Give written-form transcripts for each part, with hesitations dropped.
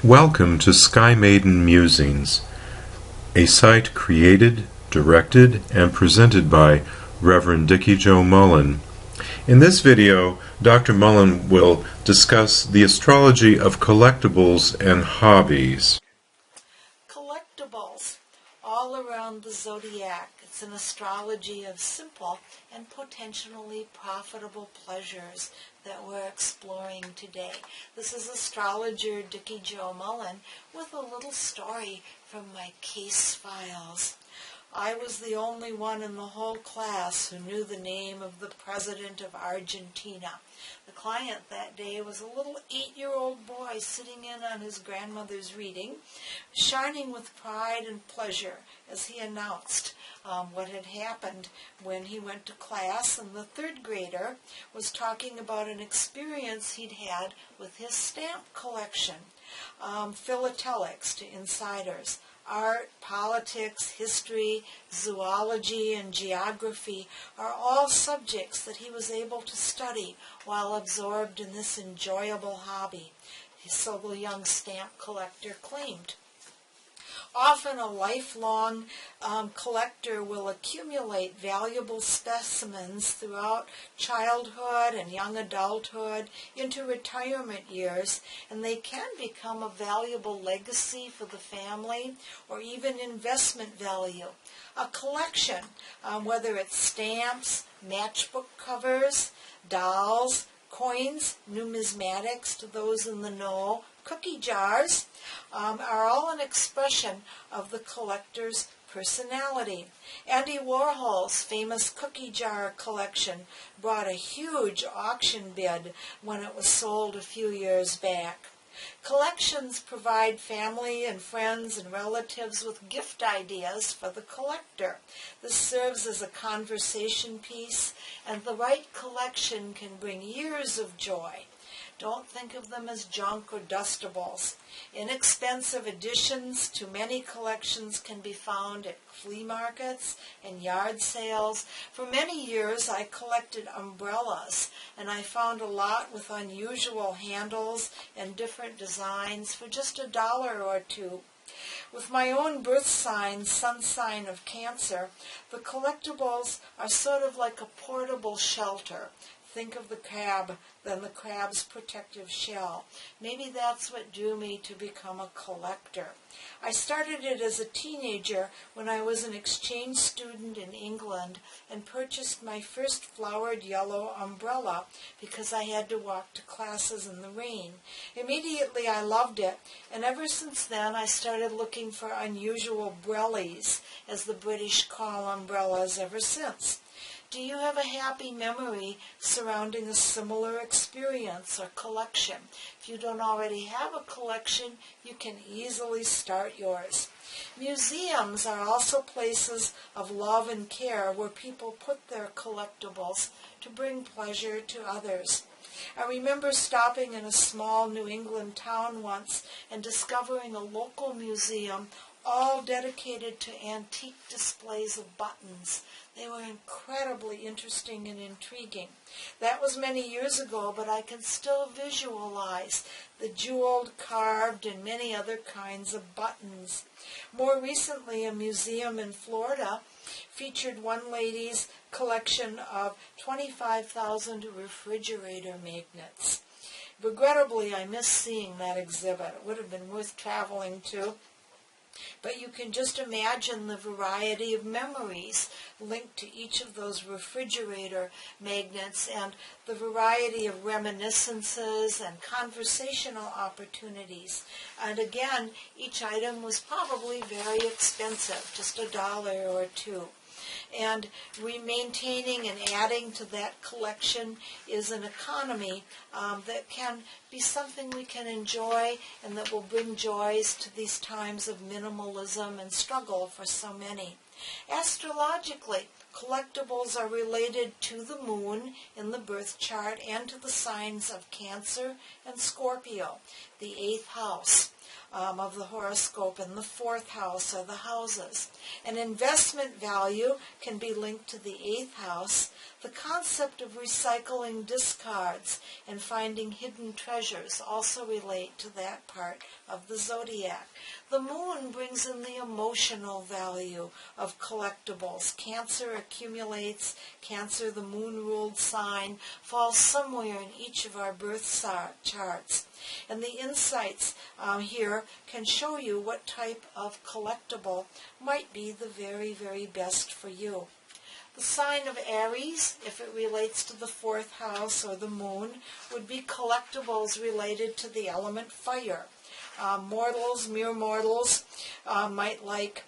Welcome to Sky Maiden Musings, a site created, directed, and presented by Reverend Dikki Jo Mullen. In this video, Dr. Mullen will discuss the astrology of collectibles and hobbies. Collectibles, all around the zodiac. It's an astrology of simple and potentially profitable pleasures that we're exploring today. This is astrologer Dikki Jo Mullen with a little story from my case files. I was the only one in the whole class who knew the name of the president of Argentina. The client that day was a little 8-year-old boy sitting in on his grandmother's reading, shining with pride and pleasure as he announced what had happened when he went to class, and the third grader was talking about an experience he'd had with his stamp collection, philatelics to insiders. Art, politics, history, zoology, and geography are all subjects that he was able to study while absorbed in this enjoyable hobby, so the young stamp collector claimed. Often a lifelong collector will accumulate valuable specimens throughout childhood and young adulthood into retirement years, and they can become a valuable legacy for the family or even investment value. A collection, whether it's stamps, matchbook covers, dolls, coins, numismatics to those in the know, cookie jars, are all an expression of the collector's personality. Andy Warhol's famous cookie jar collection brought a huge auction bid when it was sold a few years back. Collections provide family and friends and relatives with gift ideas for the collector. This serves as a conversation piece, and the right collection can bring years of joy. Don't think of them as junk or dustables. Inexpensive additions to many collections can be found at flea markets and yard sales. For many years I collected umbrellas, and I found a lot with unusual handles and different designs for just $1 or $2. With my own birth sign, sun sign of Cancer, the collectibles are sort of like a portable shelter. Think of the crab, then the crab's protective shell. Maybe that's what drew me to become a collector. I started it as a teenager when I was an exchange student in England and purchased my first flowered yellow umbrella because I had to walk to classes in the rain. Immediately I loved it, and ever since then I started looking for unusual brellies, as the British call umbrellas ever since. Do you have a happy memory surrounding a similar experience or collection? If you don't already have a collection, you can easily start yours. Museums are also places of love and care where people put their collectibles to bring pleasure to others. I remember stopping in a small New England town once and discovering a local museum all dedicated to antique displays of buttons. They were incredibly interesting and intriguing. That was many years ago, but I can still visualize the jeweled, carved, and many other kinds of buttons. More recently, a museum in Florida featured one lady's collection of 25,000 refrigerator magnets. Regrettably, I missed seeing that exhibit. It would have been worth traveling to. But you can just imagine the variety of memories linked to each of those refrigerator magnets and the variety of reminiscences and conversational opportunities. And again, each item was probably very expensive, just $1 or $2. And maintaining and adding to that collection is an economy that can be something we can enjoy and that will bring joys to these times of minimalism and struggle for so many. Astrologically, collectibles are related to the moon in the birth chart and to the signs of Cancer and Scorpio, the 8th house. of the horoscope in the fourth house or the houses. An investment value can be linked to the eighth house. The concept of recycling discards and finding hidden treasures also relate to that part of the zodiac. The moon brings in the emotional value of collectibles. Cancer accumulates. Cancer, the moon-ruled sign, falls somewhere in each of our birth charts. And the insights here can show you what type of collectible might be the very, very best for you. The sign of Aries, if it relates to the fourth house or the moon, would be collectibles related to the element fire. Mere mortals, might like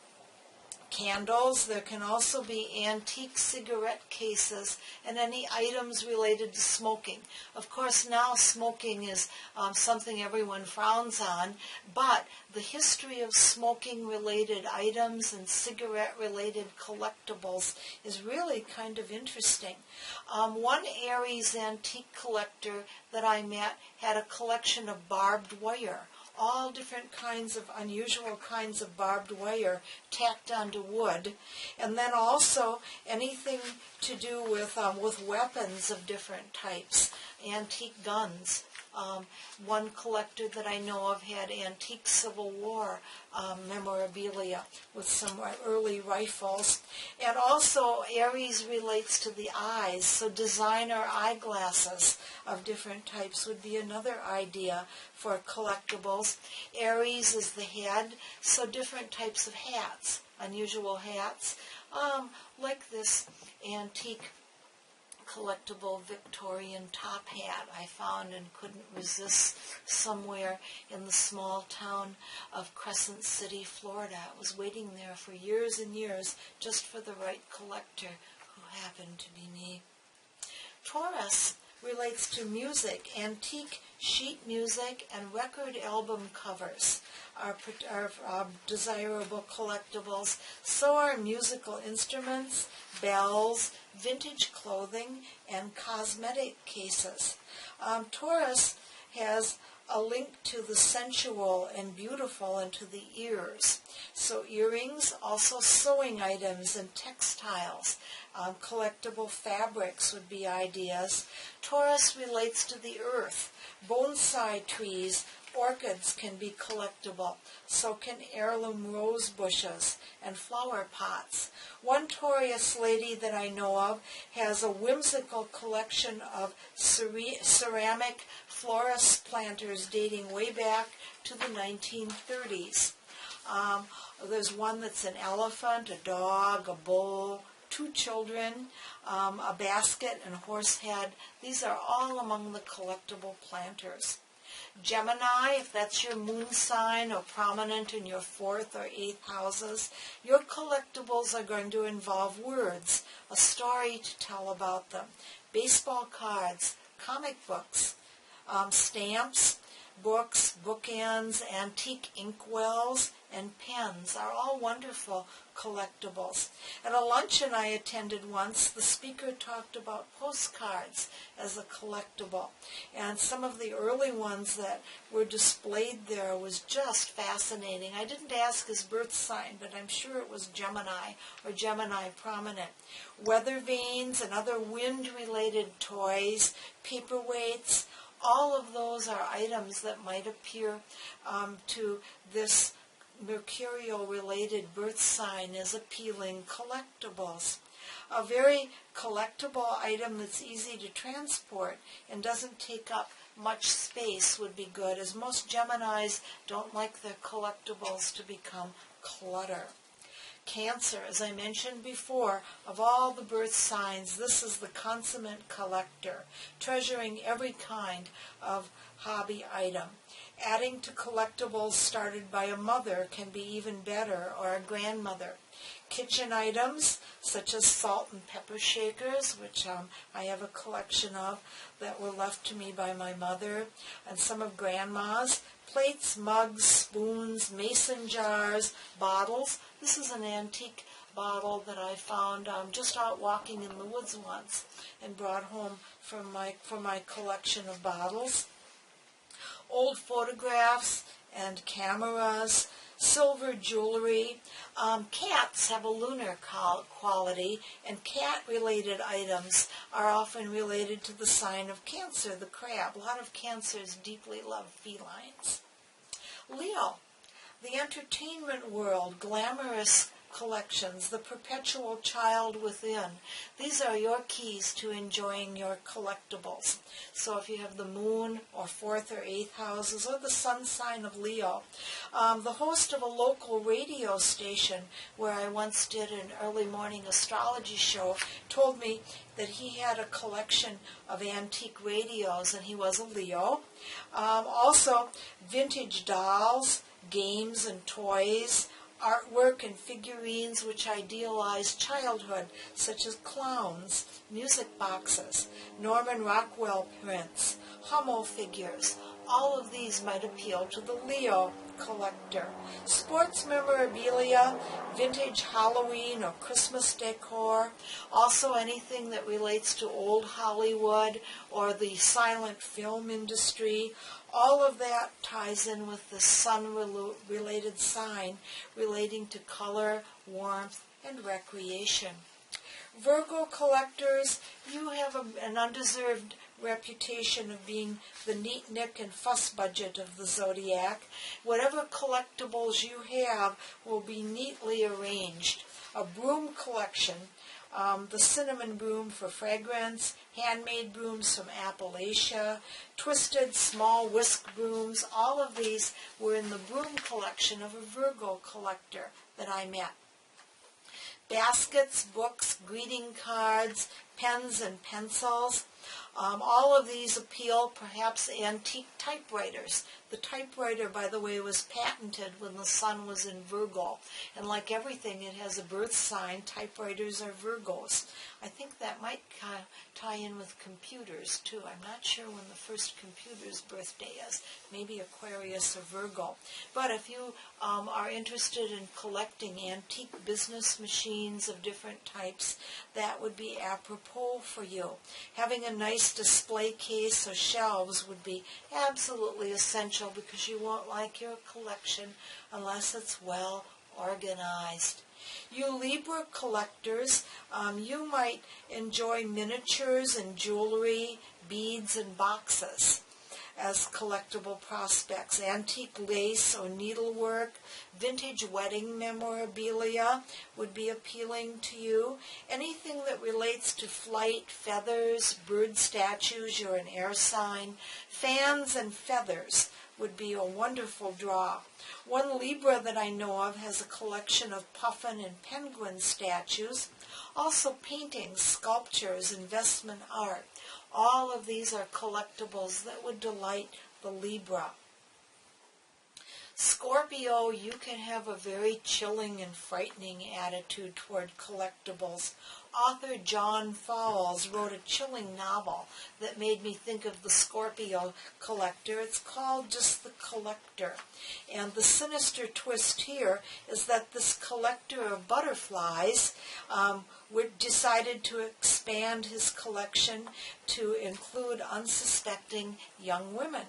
candles. There can also be antique cigarette cases and any items related to smoking. Of course, now smoking is something everyone frowns on, but the history of smoking-related items and cigarette-related collectibles is really kind of interesting. One Aries antique collector that I met had a collection of barbed wire. All different kinds of unusual kinds of barbed wire tacked onto wood, and then also anything to do with weapons of different types, antique guns. One collector that I know of had antique Civil War memorabilia with some early rifles. And also Aries relates to the eyes, so designer eyeglasses of different types would be another idea for collectibles. Aries is the head, so different types of hats, unusual hats, like this antique collectible Victorian top hat I found and couldn't resist somewhere in the small town of Crescent City, Florida. It was waiting there for years and years just for the right collector, who happened to be me. Taurus relates to music. Antique sheet music and record album covers are desirable collectibles. So are musical instruments, bells, vintage clothing, and cosmetic cases. Taurus has a link to the sensual and beautiful and to the ears. So earrings, also sewing items and textiles, collectible fabrics would be ideas. Taurus relates to the earth. Bonsai trees, orchids can be collectible. So can heirloom rose bushes and flower pots. One Taurus lady that I know of has a whimsical collection of ceramic florist planters dating way back to the 1930s. There's one that's an elephant, a dog, a bull, two children, a basket, and horse head. These are all among the collectible planters. Gemini, if that's your moon sign or prominent in your fourth or eighth houses, your collectibles are going to involve words, a story to tell about them. Baseball cards, comic books, stamps, books, bookends, antique inkwells, and pens are all wonderful collectibles. At a luncheon I attended once, the speaker talked about postcards as a collectible. And some of the early ones that were displayed there was just fascinating. I didn't ask his birth sign, but I'm sure it was Gemini or Gemini prominent. Weather vanes and other wind-related toys, paperweights, all of those are items that might appear to this mercurial-related birth sign as appealing collectibles. A very collectible item that's easy to transport and doesn't take up much space would be good, as most Geminis don't like their collectibles to become clutter. Cancer, as I mentioned before, of all the birth signs, this is the consummate collector, treasuring every kind of hobby item. Adding to collectibles started by a mother can be even better, or a grandmother. Kitchen items, such as salt and pepper shakers, which I have a collection of that were left to me by my mother, and some of Grandma's. Plates, mugs, spoons, mason jars, bottles. This is an antique bottle that I found just out walking in the woods once and brought home from my collection of bottles. Old photographs and cameras, silver jewelry. Cats have a lunar quality, and cat-related items are often related to the sign of Cancer, the crab. A lot of Cancers deeply love felines. Leo, the entertainment world, glamorous collections, the perpetual child within. These are your keys to enjoying your collectibles. So if you have the moon or 4th or 8th houses or the sun sign of Leo, the host of a local radio station where I once did an early morning astrology show told me that he had a collection of antique radios, and he was a Leo. Also, vintage dolls, games and toys, artwork and figurines which idealize childhood, such as clowns, music boxes, Norman Rockwell prints, Hummel figures. All of these might appeal to the Leo collector. Sports memorabilia, vintage Halloween or Christmas decor, also anything that relates to old Hollywood or the silent film industry. All of that ties in with the sun-related sign relating to color, warmth, and recreation. Virgo collectors, you have an undeserved reputation of being the neat nick and fuss budget of the zodiac. Whatever collectibles you have will be neatly arranged. A broom collection, the cinnamon broom for fragrance, handmade brooms from Appalachia, twisted small whisk brooms. All of these were in the broom collection of a Virgo collector that I met. Baskets, books, greeting cards, pens and pencils. All of these appeal, perhaps antique typewriters. The typewriter, by the way, was patented when the sun was in Virgo. And like everything, it has a birth sign. Typewriters are Virgos. I think that might tie in with computers, too. I'm not sure when the first computer's birthday is. Maybe Aquarius or Virgo. But if you are interested in collecting antique business machines of different types, that would be apropos for you. Having a nice display case or shelves would be absolutely essential, because you won't like your collection unless it's well organized. You Libra collectors, you might enjoy miniatures and jewelry, beads and boxes as collectible prospects. Antique lace or needlework, vintage wedding memorabilia would be appealing to you. Anything that relates to flight, feathers, bird statues, you're an air sign, fans and feathers would be a wonderful draw. One Libra that I know of has a collection of puffin and penguin statues, also paintings, sculptures, investment art. All of these are collectibles that would delight the Libra. Scorpio, you can have a very chilling and frightening attitude toward collectibles. Author John Fowles wrote a chilling novel that made me think of the Scorpio collector. It's called just The Collector. And the sinister twist here is that this collector of butterflies decided to expand his collection to include unsuspecting young women.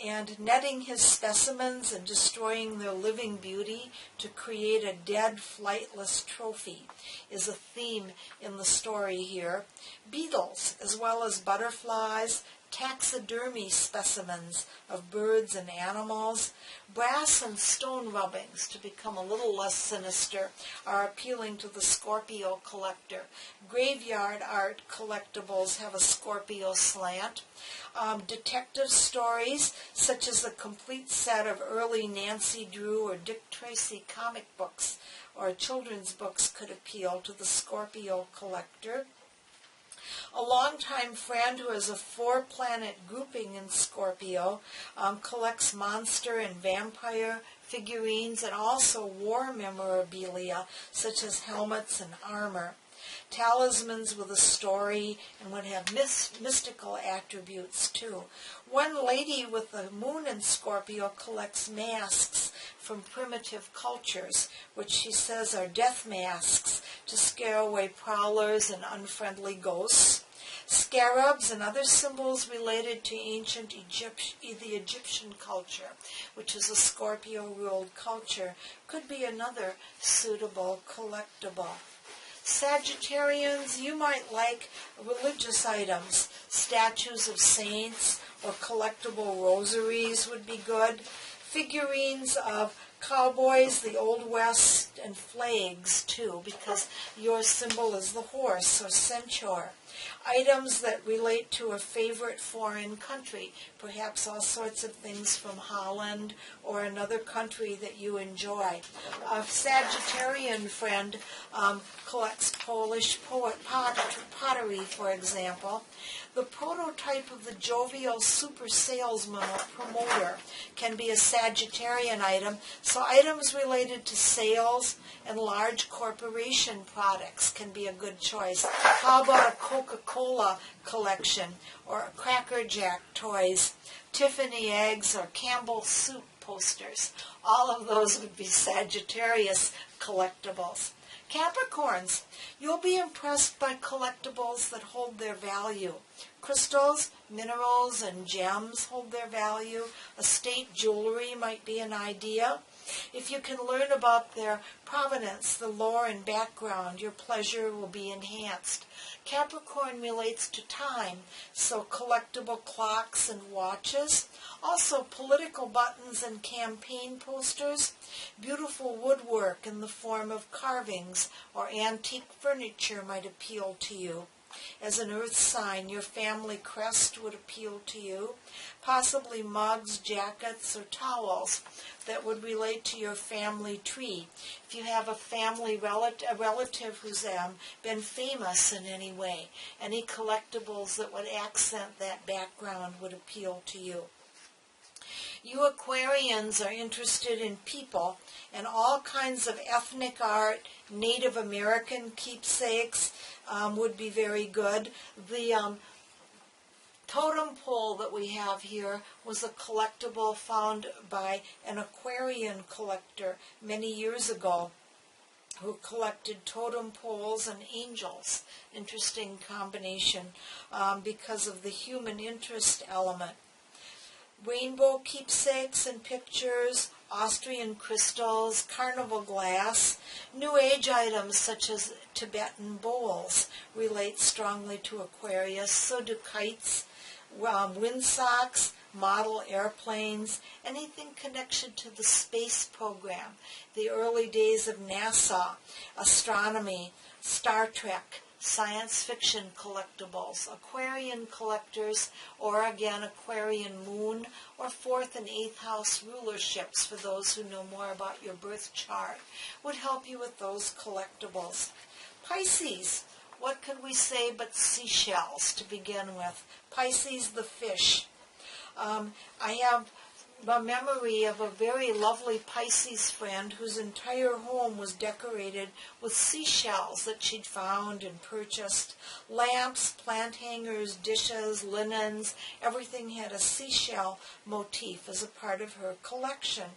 And netting his specimens and destroying their living beauty to create a dead, flightless trophy is a theme in the story here. Beetles, as well as butterflies, taxidermy specimens of birds and animals, brass and stone rubbings, to become a little less sinister, are appealing to the Scorpio collector. Graveyard art collectibles have a Scorpio slant. Detective stories, such as the complete set of early Nancy Drew or Dick Tracy comic books or children's books, could appeal to the Scorpio collector. A longtime friend who has a 4-planet grouping in Scorpio collects monster and vampire figurines and also war memorabilia, such as helmets and armor. Talismans with a story and would have mystical attributes too. One lady with the moon in Scorpio collects masks from primitive cultures, which she says are death masks to scare away prowlers and unfriendly ghosts. Scarabs and other symbols related to ancient the Egyptian culture, which is a Scorpio-ruled culture, could be another suitable collectible. Sagittarians, you might like religious items. Statues of saints or collectible rosaries would be good. Figurines of cowboys, the Old West, and flags, too, because your symbol is the horse or centaur. Items that relate to a favorite foreign country, perhaps all sorts of things from Holland or another country that you enjoy. A Sagittarian friend collects Polish pottery, for example. The prototype of the jovial super salesman or promoter can be a Sagittarian item, so items related to sales and large corporation products can be a good choice. How about a Coca-Cola collection or Cracker Jack toys, Tiffany eggs, or Campbell soup posters? All of those would be Sagittarius collectibles. Capricorns, you'll be impressed by collectibles that hold their value. Crystals, minerals, and gems hold their value. Estate jewelry might be an idea. If you can learn about their provenance, the lore and background, your pleasure will be enhanced. Capricorn relates to time, so collectible clocks and watches. Also political buttons and campaign posters. Beautiful woodwork in the form of carvings or antique furniture might appeal to you. As an earth sign, your family crest would appeal to you. Possibly mugs, jackets, or towels that would relate to your family tree. If you have a relative who's been famous in any way, any collectibles that would accent that background would appeal to you. You Aquarians are interested in people and all kinds of ethnic art. Native American keepsakes would be very good. The totem pole that we have here was a collectible found by an Aquarian collector many years ago who collected totem poles and angels. Interesting combination because of the human interest element. Rainbow keepsakes and pictures, Austrian crystals, carnival glass, New Age items such as Tibetan bowls relate strongly to Aquarius. So do kites, windsocks, model airplanes, anything connected to the space program, the early days of NASA, astronomy, Star Trek, science fiction collectibles, Aquarian collectors, or again Aquarian moon, or 4th and 8th house rulerships for those who know more about your birth chart, would help you with those collectibles. Pisces, what could we say but seashells to begin with? Pisces, the fish. I have a memory of a very lovely Pisces friend whose entire home was decorated with seashells that she'd found and purchased. Lamps, plant hangers, dishes, linens, everything had a seashell motif as a part of her collection.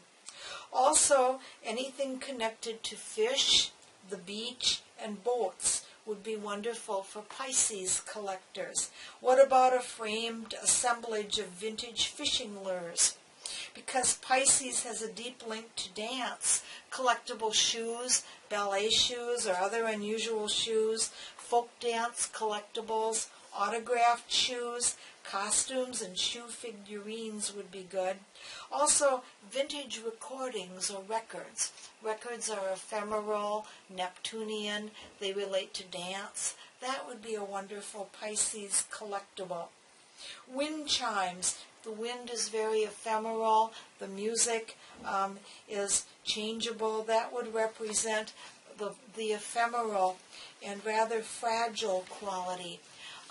Also, anything connected to fish, the beach, and boats would be wonderful for Pisces collectors. What about a framed assemblage of vintage fishing lures? Because Pisces has a deep link to dance, collectible shoes, ballet shoes, or other unusual shoes, folk dance collectibles, autographed shoes, costumes, and shoe figurines would be good. Also, vintage recordings or records. Records are ephemeral, Neptunian, they relate to dance. That would be a wonderful Pisces collectible. Wind chimes. The wind is very ephemeral. The music is changeable. That would represent the ephemeral and rather fragile quality.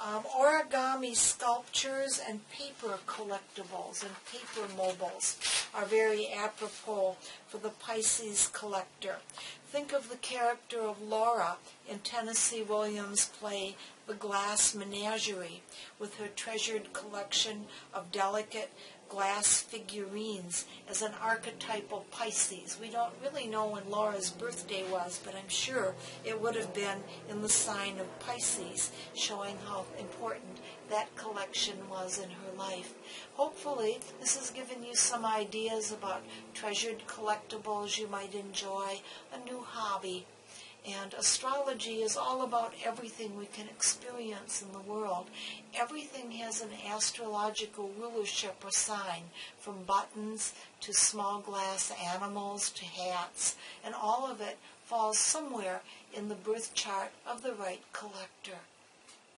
Origami sculptures and paper collectibles and paper mobiles are very apropos for the Pisces collector. Think of the character of Laura in Tennessee Williams' play The Glass Menagerie, with her treasured collection of delicate glass figurines as an archetypal Pisces. We don't really know when Laura's birthday was, but I'm sure it would have been in the sign of Pisces, showing how important that collection was in her life. Hopefully, this has given you some ideas about treasured collectibles you might enjoy, a new hobby. And astrology is all about everything we can experience in the world. Everything has an astrological rulership or sign, from buttons to small glass animals to hats, and all of it falls somewhere in the birth chart of the right collector.